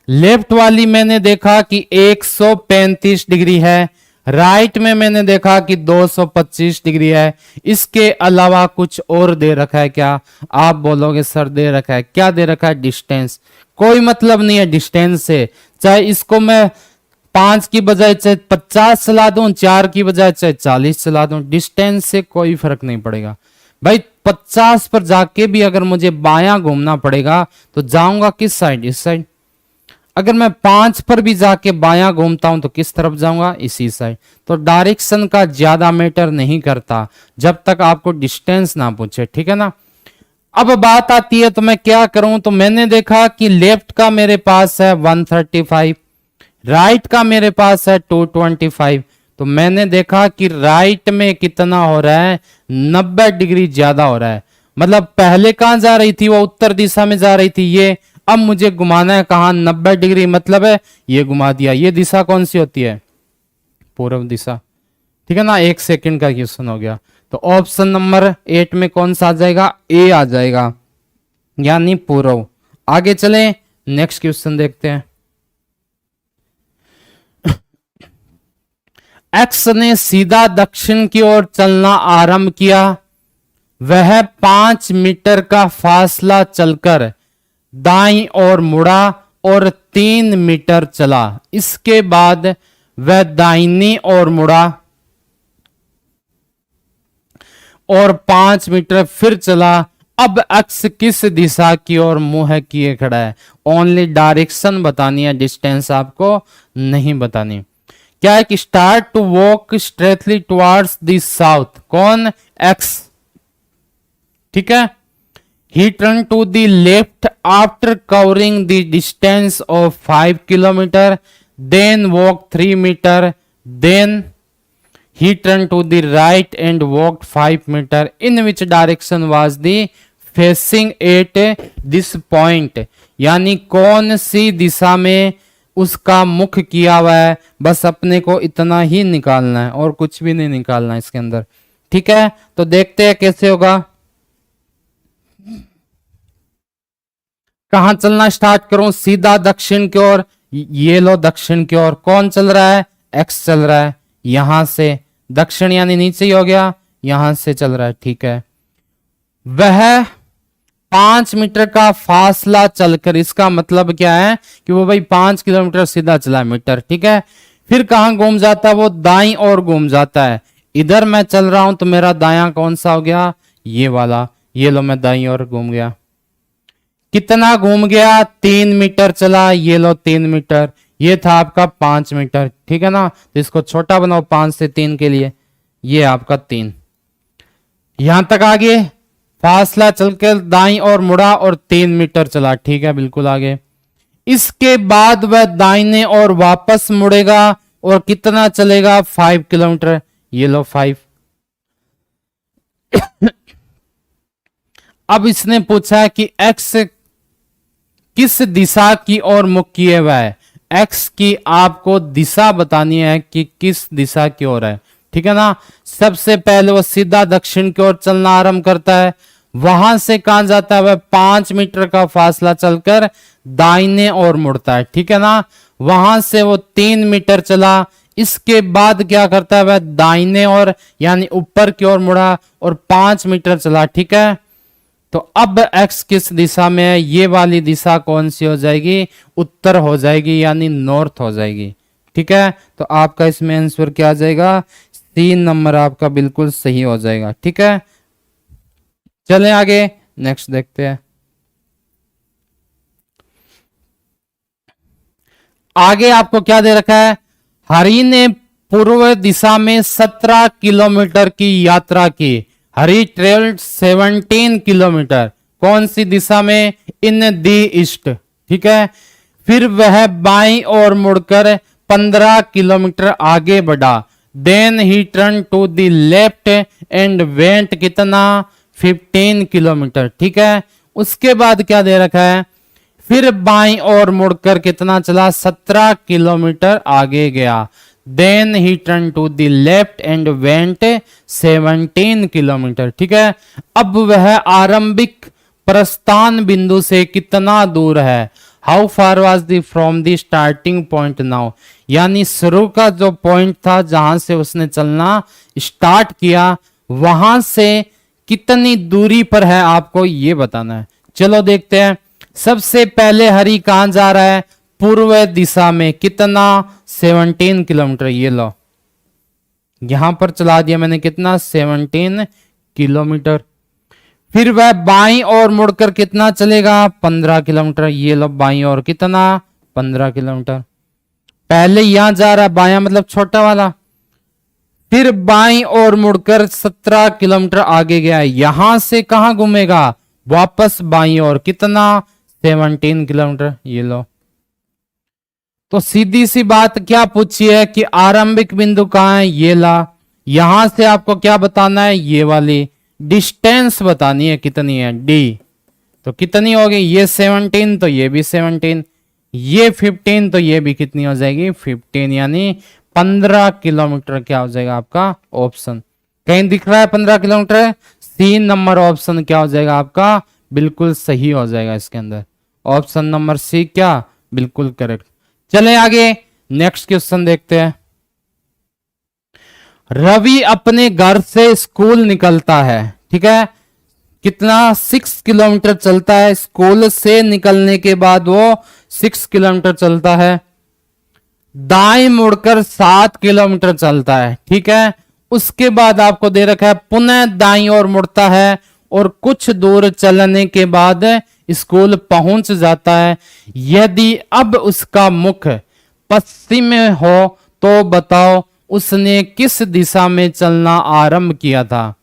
लेफ्ट वाली मैंने देखा कि 135 डिग्री है, राइट में मैंने देखा कि 225 डिग्री है। इसके अलावा कुछ और दे रखा है क्या, आप बोलोगे सर दे रखा है, क्या दे रखा है, डिस्टेंस। कोई मतलब नहीं है डिस्टेंस से, चाहे इसको मैं 5 की बजाय चाहे 50 चला दूं, 4 की बजाय चाहे 40 चला दूं, डिस्टेंस से कोई फर्क नहीं पड़ेगा भाई। 50 पर जाके भी अगर मुझे बायां घूमना पड़ेगा तो जाऊंगा किस साइड, इस साइड। अगर मैं 5 पर भी जाके बायां घूमता हूं तो किस तरफ जाऊंगा, इसी साइड। तो डायरेक्शन का ज्यादा मैटर नहीं करता जब तक आपको डिस्टेंस ना पूछे, ठीक है ना। अब बात आती है तो मैं क्या करूं, तो मैंने देखा कि लेफ्ट का मेरे पास है 135, राइट का मेरे पास है 225, तो मैंने देखा कि राइट में कितना हो रहा है, 90 डिग्री ज्यादा हो रहा है। मतलब पहले कहां जा रही थी, वो उत्तर दिशा में जा रही थी ये, अब मुझे घुमाना है कहां, 90 डिग्री, मतलब है ये घुमा दिया। ये दिशा कौन सी होती है, पूर्व दिशा, ठीक है ना। 1 सेकंड का क्वेश्चन हो गया। तो ऑप्शन नंबर 8 में कौन सा आ जाएगा, ए आ जाएगा, यानी पूर्व। आगे चले, नेक्स्ट क्वेश्चन देखते हैं। एक्स ने सीधा दक्षिण की ओर चलना आरंभ किया। वह 5 मीटर का फासला चलकर दाईं ओर मुड़ा और 3 मीटर चला। इसके बाद वह दाहिनी ओर मुड़ा और 5 मीटर फिर चला। अब एक्स किस दिशा की ओर मुंह किए खड़ा है। ओनली डायरेक्शन बतानी है, डिस्टेंस आपको नहीं बतानी। क्या है कि start to walk straightly towards the south, कौन, एक्स, ठीक है। He turn to the left after covering the distance of 5 kilometre, then walk 3 metre, then he turned to the right and walked 5 meter. In which direction was the facing at this point, यानी कौन सी दिशा में उसका मुख किया हुआ है। बस अपने को इतना ही निकालना है और कुछ भी नहीं निकालना है इसके अंदर, ठीक है। तो देखते हैं कैसे होगा। कहां चलना स्टार्ट करूं, सीधा दक्षिण की ओर। ये लो दक्षिण की ओर, कौन चल रहा है, एक्स चल रहा है। यहां से दक्षिण यानी नीचे ही हो गया, यहां से चल रहा है, ठीक है। वह 5 मीटर का फासला चलकर, इसका मतलब क्या है कि वो भाई 5 किलोमीटर सीधा चला, मीटर, ठीक है। फिर कहां घूम जाता है, वो दाईं ओर घूम जाता है। इधर मैं चल रहा हूं तो मेरा दायां कौन सा हो गया, ये वाला। ये लो मैं दाईं ओर घूम गया। कितना घूम गया, 3 मीटर चला। ये लो 3 मीटर। ये था आपका 5 मीटर, ठीक है ना। तो इसको छोटा बनाओ 5 से 3 के लिए, ये आपका 3। यहां तक आगे फासला चलकर दाईं ओर मुड़ा और 3 मीटर चला, ठीक है, बिल्कुल आगे। इसके बाद वह दाहिने और वापस मुड़ेगा और कितना चलेगा, 5 किलोमीटर। ये लो 5। अब इसने पूछा कि एक्स किस दिशा की ओर मुख किए हुआ है। एक्स की आपको दिशा बतानी है कि किस दिशा की ओर है, ठीक है ना। सबसे पहले वो सीधा दक्षिण की ओर चलना आरंभ करता है। वहां से कहां जाता है, वह 5 मीटर का फासला चलकर दाहिने ओर मुड़ता है, ठीक है ना। वहां से वो 3 मीटर चला। इसके बाद क्या करता है, वह दाहिने ओर यानी ऊपर की ओर मुड़ा और 5 मीटर चला, ठीक है। तो अब एक्स किस दिशा में है, ये वाली दिशा कौन सी हो जाएगी, उत्तर हो जाएगी, यानी नॉर्थ हो जाएगी, ठीक है। तो आपका इसमें आंसर क्या आ जाएगा, 3 नंबर आपका बिल्कुल सही हो जाएगा, ठीक है। चलें आगे, नेक्स्ट देखते हैं। आगे आपको क्या दे रखा है, हरि ने पूर्व दिशा में 17 किलोमीटर की यात्रा की। हरी ट्रेवल्ड 17 किलोमीटर, कौन सी दिशा में, इन दी ईस्ट, ठीक है। फिर वह बाईं ओर मुड़कर 15 किलोमीटर आगे बढ़ा। Then he turn to the left and went कितना, 15 किलोमीटर, ठीक है। उसके बाद क्या दे रखा है, फिर बाईं ओर मुड़कर कितना चला, 17 किलोमीटर आगे गया। Then he turn to the left and went 17 kilometre, ठीक है। अब वह आरंभिक प्रस्थान बिंदु से कितना दूर है, how far was the from the starting point now, यानी शुरू का जो पॉइंट था जहां से उसने चलना स्टार्ट किया, वहां से कितनी दूरी पर है, आपको ये बताना है। चलो देखते हैं। सबसे पहले हरि कहां जा रहा है, पूर्व दिशा में, कितना, 17 किलोमीटर। ये लो यहां पर चला दिया मैंने, कितना, 17 किलोमीटर। फिर वह बाईं ओर मुड़कर कितना चलेगा, 15 किलोमीटर। ये लो बाईं ओर कितना, 15 किलोमीटर। पहले यहां जा रहा है, बायां मतलब छोटा वाला। फिर बाईं ओर मुड़कर 17 किलोमीटर आगे गया। यहां से कहां घूमेगा, वापस बाईं ओर कितना 17 किलोमीटर। ये लो, तो सीधी सी बात क्या पूछी है कि आरंभिक बिंदु कहाँ है, ये ला। यहां से आपको क्या बताना है, ये वाली डिस्टेंस बतानी है कितनी है, डी। तो कितनी होगी, ये 17 तो ये भी 17, ये 15 तो ये भी कितनी हो जाएगी 15, यानी 15 किलोमीटर क्या हो जाएगा आपका ऑप्शन। कहीं दिख रहा है 15 किलोमीटर, सी नंबर ऑप्शन क्या हो जाएगा आपका बिल्कुल सही हो जाएगा इसके अंदर। ऑप्शन नंबर सी क्या बिल्कुल करेक्ट। चले आगे नेक्स्ट क्वेश्चन देखते हैं। रवि अपने घर से स्कूल निकलता है, ठीक है, कितना 6 किलोमीटर चलता है। स्कूल से निकलने के बाद वो 6 किलोमीटर चलता है। दाएं मुड़कर 7 किलोमीटर चलता है, ठीक है। उसके बाद आपको दे रखा है पुनः दाईं ओर मुड़ता है और कुछ दूर चलने के बाद स्कूल पहुंच जाता है। यदि अब उसका मुख पश्चिम में हो तो बताओ उसने किस दिशा में चलना आरंभ किया था।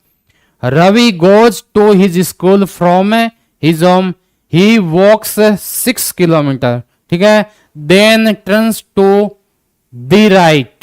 Ravi goes to his school from his home, he walks 6 kilometre, ठीक है, then turns to the right,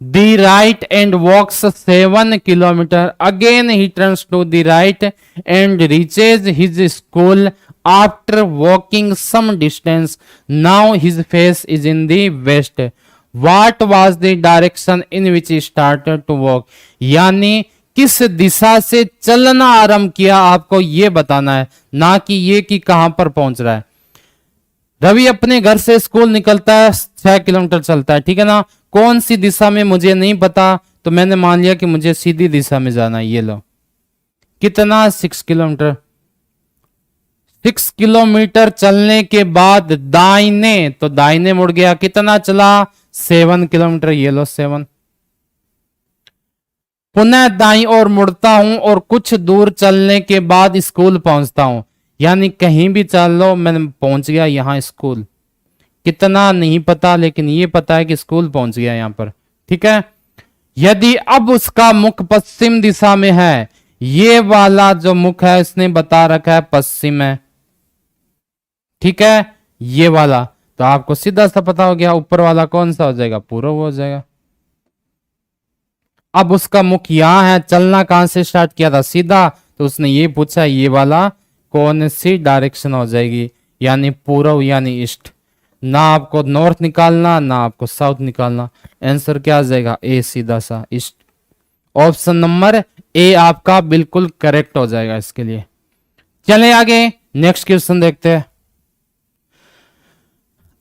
the right and walks 7 kilometer. Again he turns to the right and reaches his school after walking some distance. Now his face is in the west. What was the direction in which he started to walk? यानी किस दिशा से चलना आरंभ किया आपको ये बताना है, ना कि ये कि कहां पर पहुंच रहा है। रवि अपने घर से स्कूल निकलता है, 6 किलोमीटर चलता है, ठीक है ना। कौन सी दिशा में मुझे नहीं पता, तो मैंने मान लिया कि मुझे सीधी दिशा में जाना है। ये लो, कितना 6 किलोमीटर। 6 किलोमीटर चलने के बाद दाहिने, तो दाहिने मुड़ गया, कितना चला 7 किलोमीटर। ये लो 7। पुनः दाईं ओर मुड़ता हूं और कुछ दूर चलने के बाद स्कूल पहुंचता हूं, यानी कहीं भी चल लो मैं पहुंच गया यहां स्कूल। कितना नहीं पता, लेकिन ये पता है कि स्कूल पहुंच गया यहां पर, ठीक है। यदि अब उसका मुख पश्चिम दिशा में है, ये वाला जो मुख है इसने बता रखा है पश्चिम है, ठीक है, ये वाला। तो आपको सीधा सा पता हो गया ऊपर वाला कौन सा हो जाएगा, पूर्व हो जाएगा। अब उसका मुख यहां है, चलना कहां से स्टार्ट किया था, सीधा। तो उसने ये पूछा ये वाला कौन सी डायरेक्शन हो जाएगी, यानी पूर्व यानी ईस्ट। ना आपको नॉर्थ निकालना, ना आपको साउथ निकालना, आंसर क्या आ जाएगा ए, सीधा सा ईस्ट। ऑप्शन नंबर ए आपका बिल्कुल करेक्ट हो जाएगा इसके लिए। चले आगे नेक्स्ट क्वेश्चन देखते हैं।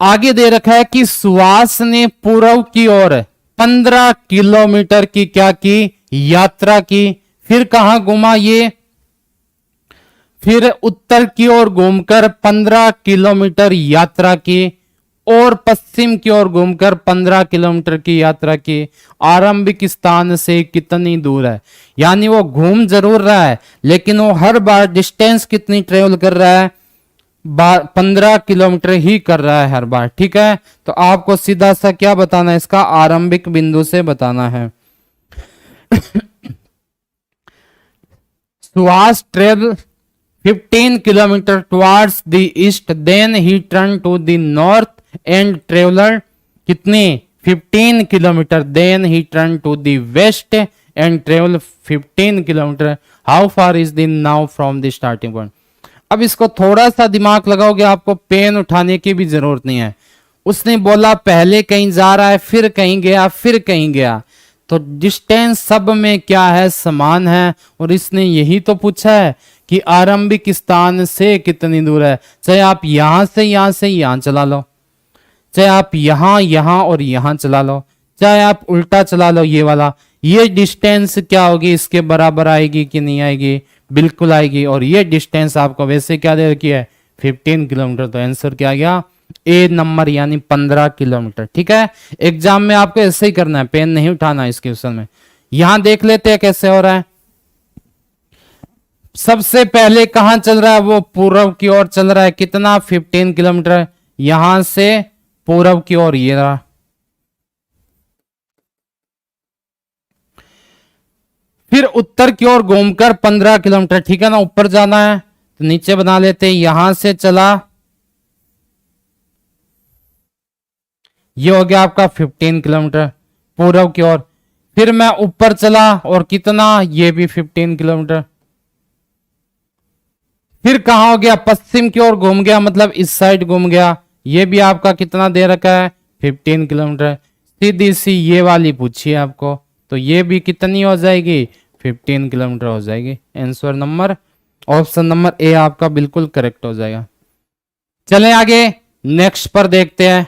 आगे दे रखा है कि सुहास ने पूर्व की ओर 15 किलोमीटर की क्या की, यात्रा की। फिर कहां घूमा ये, फिर उत्तर की ओर घूमकर 15 किलोमीटर यात्रा की और पश्चिम की ओर घूमकर 15 किलोमीटर की यात्रा की। आरंभिक स्थान से कितनी दूर है, यानी वो घूम जरूर रहा है, लेकिन वो हर बार डिस्टेंस कितनी ट्रेवल कर रहा है, 15 किलोमीटर ही कर रहा है हर बार, ठीक है। तो आपको सीधा सा क्या बताना है, इसका आरंभिक बिंदु से बताना है। Suhas travel 15 kilometer towards the east, then he turned to the north and traveled कितने 15 kilometer, then he turned to the west and traveled 15 kilometer. How far is the now from the starting point? अब इसको थोड़ा सा दिमाग लगाओगे, आपको pen उठाने की भी जरूरत नहीं है। उसने बोला पहले कहीं जा रहा है, फिर कहीं गया, फिर कहीं गया, तो डिस्टेंस सब में क्या है, समान है। और इसने यही तो पूछा है कि आरंभिक स्थान से कितनी दूर है। चाहे आप यहां से यहां चला लो, चाहे आप यहां और यहां चला लो, चाहे आप उल्टा चला लो, ये वाला, ये डिस्टेंस क्या होगी, इसके बराबर आएगी कि नहीं आएगी, बिल्कुल आएगी। और ये डिस्टेंस आपको वैसे क्या दे रखी है 15 किलोमीटर। तो आंसर क्या आ गया ए नंबर, यानी 15 किलोमीटर, ठीक है। एग्जाम में आपको ऐसे ही करना है, पेन नहीं उठाना इस क्वेश्चन में। यहां देख लेते हैं कैसे हो रहा है। सबसे पहले कहां चल रहा है, वो पूर्व की ओर चल रहा है, कितना 15 किलोमीटर, यहां से पूर्व की ओर ये रहा। फिर उत्तर की ओर घूमकर 15 किलोमीटर, ठीक है ना, ऊपर जाना है तो नीचे बना लेते हैं, यहां से चला, ये हो गया आपका 15 किलोमीटर पूर्व की ओर। फिर मैं ऊपर चला और कितना, ये भी 15 किलोमीटर। फिर कहां हो गया, पश्चिम की ओर घूम गया, मतलब इस साइड घूम गया, ये भी आपका कितना दे रखा है, 15 किलोमीटर। सीधी सी ये वाली पूछी है आपको, तो ये भी कितनी हो जाएगी, 15 किलोमीटर हो जाएगी। Answer number, option number A आपका बिल्कुल करेक्ट हो जाएगा। चलें आगे, नेक्स्ट पर देखते हैं।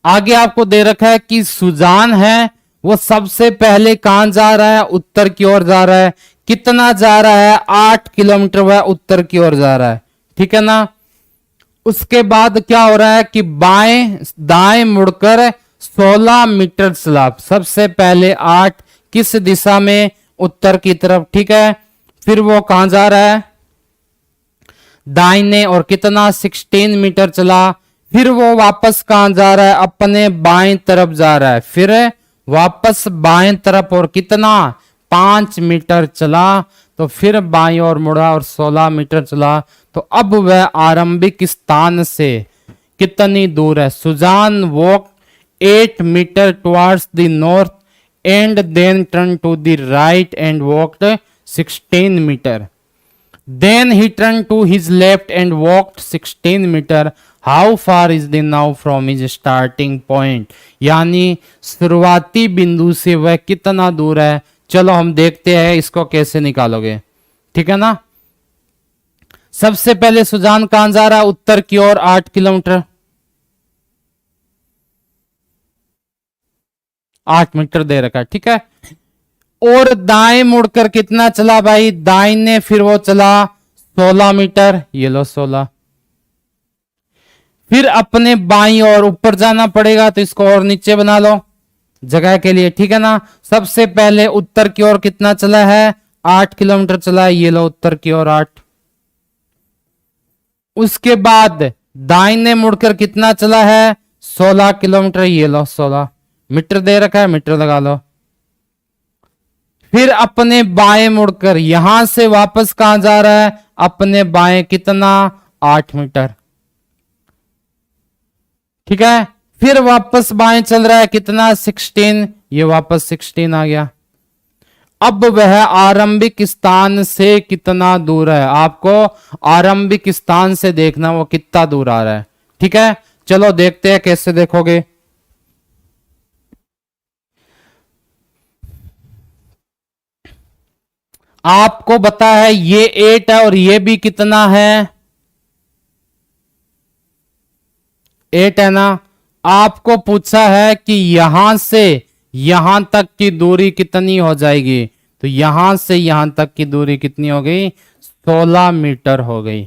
आगे आपको दे रखा है कि सुजान है वो सबसे पहले कहां जा रहा है, उत्तर की ओर जा रहा है। कितना जा रहा है, 8 किलोमीटर वह उत्तर की ओर जा रहा है, ठीक है ना। उसके बाद क्या हो रहा है कि बाएं दाएं मुड़कर 16 मीटर चला, सबसे पहले 8 किस दिशा में, उत्तर की तरफ, ठीक है। फिर वो कहां जा रहा है, दाहिने, और कितना 16 मीटर चला। फिर वो वापस कहां जा रहा है, अपने बाएं तरफ जा रहा है, फिर वापस बाएं तरफ, और कितना 5 मीटर चला। तो फिर बाएं ओर मुड़ा और 16 मीटर चला। तो अब वह आरंभिक स्थान से कितनी दूर है, Sujan walk 8 metre towards the north and then turn to the right and walked 16 metre. Then he turned to his left and walked 16 meter. How far is the now from his starting point? यानी शुरुआती बिंदु से वह कितना दूर है। चलो हम देखते हैं इसको कैसे निकालोगे, ठीक है ना। सबसे पहले सुजान कहां जा रहा है, उत्तर की ओर 8 किलोमीटर, 8 मीटर दे रखा है, ठीक है। और दाएं मुड़कर कितना चला भाई, दाहिने फिर वो चला 16 मीटर, ये लो 16। फिर अपने बाईं ओर ऊपर जाना पड़ेगा, तो इसको और नीचे बना लो जगह के लिए, ठीक है ना। सबसे पहले उत्तर की ओर कितना चला है, 8 किलोमीटर चला है, ये लो उत्तर की ओर 8। उसके बाद दाहिने मुड़कर कितना चला है, 16 किलोमीटर, ये लो 16 मीटर दे रखा है, मीटर लगा लो। फिर अपने बाएं मुड़कर यहां से वापस कहां जा रहा है, अपने बाएं कितना 8 मीटर, ठीक है। फिर वापस बाएं चल रहा है, कितना 16, ये वापस 16 आ गया। अब वह आरंभिक स्थान से कितना दूर है, आपको आरंभिक स्थान से देखना वो कितना दूर आ रहा है, ठीक है। चलो देखते हैं कैसे देखोगे। आपको बता है ये 8 है और ये भी कितना है, 8 है ना। आपको पूछा है कि यहां से यहां तक की दूरी कितनी हो जाएगी, तो यहां से यहां तक की दूरी कितनी हो गई, 16 मीटर हो गई,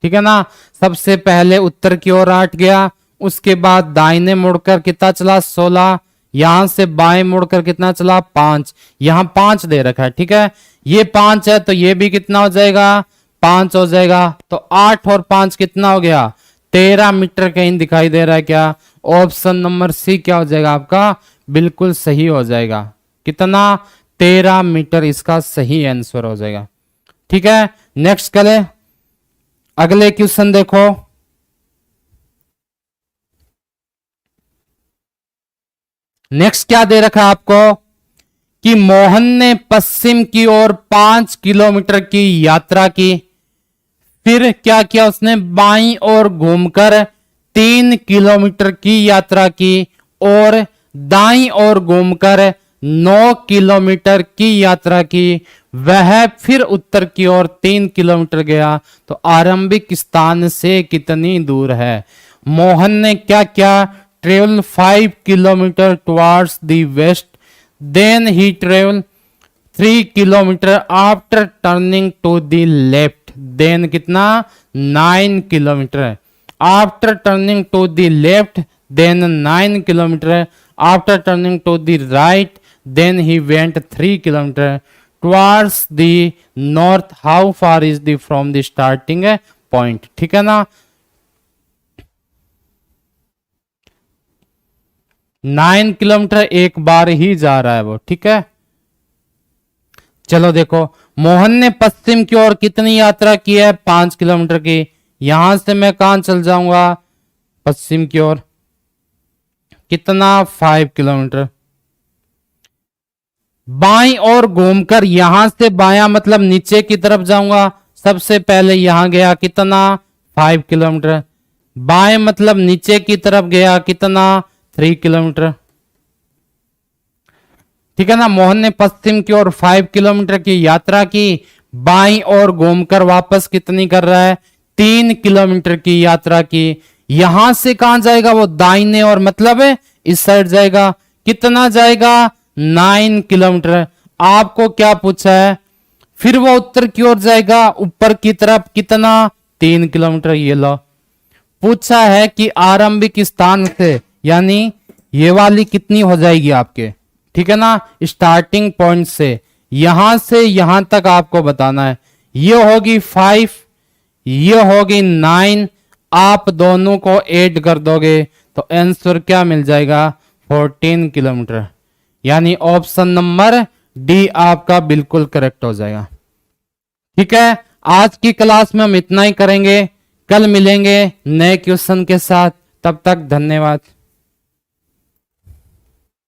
ठीक है ना। सबसे पहले उत्तर की ओर 8 गया, उसके बाद दाहिने मुड़कर कितना चला 16, यहां से बाएं मुड़कर कितना चला 5, यहां 5 दे रखा है, ठीक है। ये 5 है तो ये भी कितना हो जाएगा, 5 हो जाएगा। तो 8 और 5 कितना हो गया, 13 मीटर कहीं दिखाई दे रहा है क्या, ऑप्शन नंबर सी क्या हो जाएगा आपका, बिल्कुल सही हो जाएगा। कितना, 13 मीटर इसका सही आंसर हो जाएगा, ठीक है। नेक्स्ट करें, अगले क्वेश्चन देखो। नेक्स्ट क्या दे रखा है आपको कि मोहन ने पश्चिम की ओर 5 किलोमीटर की यात्रा की। फिर क्या किया उसने, बाईं ओर घूमकर 3 किलोमीटर की यात्रा की और दाईं ओर घूमकर 9 किलोमीटर की यात्रा की। वह फिर उत्तर की ओर 3 किलोमीटर गया, तो आरंभिक स्थान से कितनी दूर है। मोहन ने क्या किया, travel 5 kilometre towards the west, then he travel 3 kilometre after turning to the left, then कितना 9 kilometre after turning to the left, then 9 kilometre after turning to the right, then he went 3 kilometre towards the north. How far is the from the starting point, ठीक है ना। 9 kilometre एक बार ही जा रहा है वो, ठीक है। चलो देखो, मोहन ने पश्चिम की ओर कितनी यात्रा की है? 5 किलोमीटर की। यहां से मैं कहां चल जाऊंगा? पश्चिम की ओर। कितना? 5 किलोमीटर। बाईं ओर घूमकर यहां से बायां मतलब नीचे की तरफ जाऊंगा। सबसे पहले यहां गया, कितना? 5 किलोमीटर। बाएं मतलब नीचे की तरफ गया, कितना? 3 किलोमीटर। ठीक है ना। मोहन ने पश्चिम की ओर 5 किलोमीटर की यात्रा की, बाईं ओर घूमकर वापस कितनी कर रहा है? 3 किलोमीटर की यात्रा की। यहां से कहां जाएगा वो? दाहिने और मतलब है इस साइड जाएगा। कितना जाएगा? 9 किलोमीटर। आपको क्या पूछा है? फिर वो उत्तर की ओर जाएगा, ऊपर की तरफ, कितना? 3 किलोमीटर। ये लो, पूछा है कि आरंभिक स्थान से, यानी ये वाली कितनी हो जाएगी आपके, ठीक है ना, स्टार्टिंग पॉइंट से यहां तक आपको बताना है। ये होगी 5, ये होगी 9। आप दोनों को ऐड कर दोगे तो आंसर क्या मिल जाएगा? 14 किलोमीटर। यानी ऑप्शन नंबर डी आपका बिल्कुल करेक्ट हो जाएगा। ठीक है, आज की क्लास में हम इतना ही करेंगे। कल मिलेंगे नए क्वेश्चन के साथ। तब तक धन्यवाद।